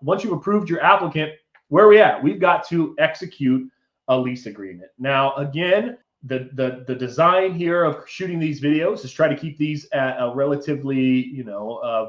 Once you've approved your applicant, where are we at? We've got to execute a lease agreement. Now, again, the design here of shooting these videos is try to keep these at a relatively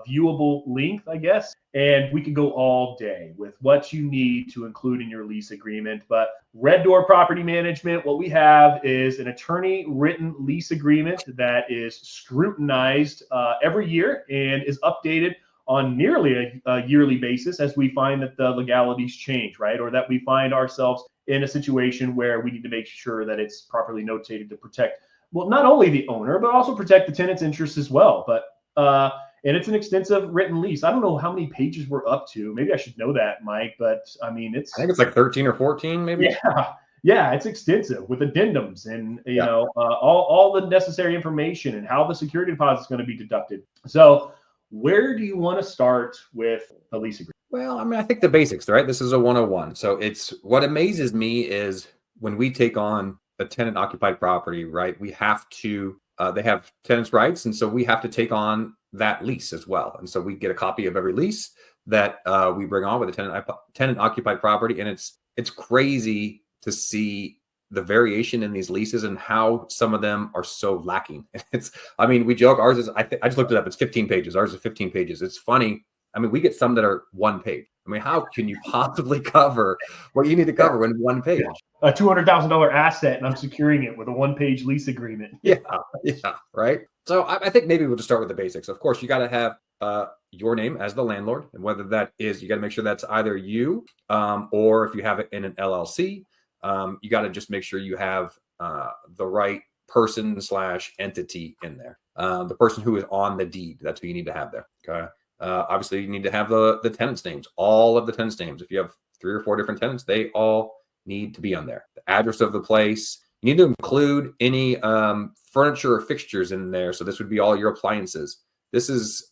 viewable length, I guess. And we could go all day with what you need to include in your lease agreement. But Red Door Property Management, what we have is an attorney written lease agreement that is scrutinized every year and is updated on nearly a yearly basis as we find that the legalities change, right? Or that we find ourselves in a situation where we need to make sure that it's properly notated to protect, well, not only the owner, but also protect the tenant's interests as well. But and it's an extensive written lease. I don't know how many pages we're up to. Maybe I should know that, Mike, but I mean, I think it's like 13 or 14, maybe. Yeah, it's extensive with addendums and all the necessary information and how the security deposit is going to be deducted. So where do you want to start with the lease agreement? Well, I mean, I think the basics, right? This is a 101. So it's what amazes me is when we take on a tenant occupied property, right? We have to, they have tenants' rights. And so we have to take on that lease as well. And so we get a copy of every lease that we bring on with a tenant occupied property. And it's crazy to see the variation in these leases and how some of them are so lacking. We joke, ours is, I just looked it up. It's 15 pages. Ours is 15 pages. It's funny. I mean, we get some that are one page. I mean, how can you possibly cover what you need to cover in one page? A $200,000 asset, and I'm securing it with a one-page lease agreement. Yeah, right. So I think maybe we'll just start with the basics. Of course, you got to have your name as the landlord, and whether that is, you got to make sure that's either you or if you have it in an LLC, you got to just make sure you have the right person / entity in there. The person who is on the deed, that's who you need to have there. Okay. Obviously, you need to have the tenants' names, all of the tenants' names. If you have 3 or 4 different tenants, they all need to be on there. The address of the place. You need to include any furniture or fixtures in there. So this would be all your appliances. This is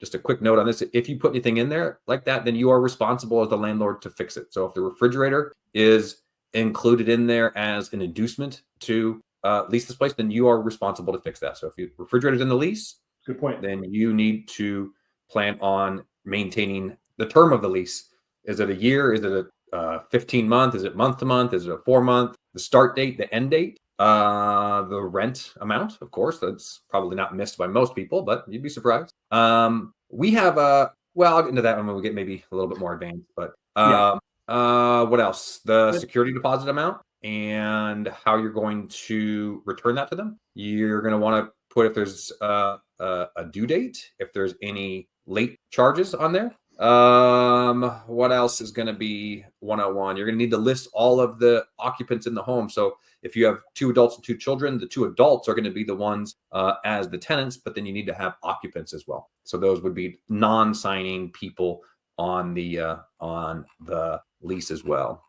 just a quick note on this. If you put anything in there like that, then you are responsible as the landlord to fix it. So if the refrigerator is included in there as an inducement to lease this place, then you are responsible to fix that. So if your refrigerator's in the lease, good point, then you need to plan on maintaining the term of the lease. Is it a year? Is it a 15 month? Is it month to month? Is it a 4 month? The start date, the end date, the rent amount, of course, that's probably not missed by most people, but you'd be surprised. We have I'll get into that when we get maybe a little bit more advanced, but what else? The security deposit amount and how you're going to return that to them. You're going to want to put if there's a due date, if there's any late charges on there. What else is going to be 101? You're going to need to list all of the occupants in the home. So if you have 2 adults and 2 children, the 2 adults are going to be the ones as the tenants, but then you need to have occupants as well. So those would be non-signing people on the lease as well.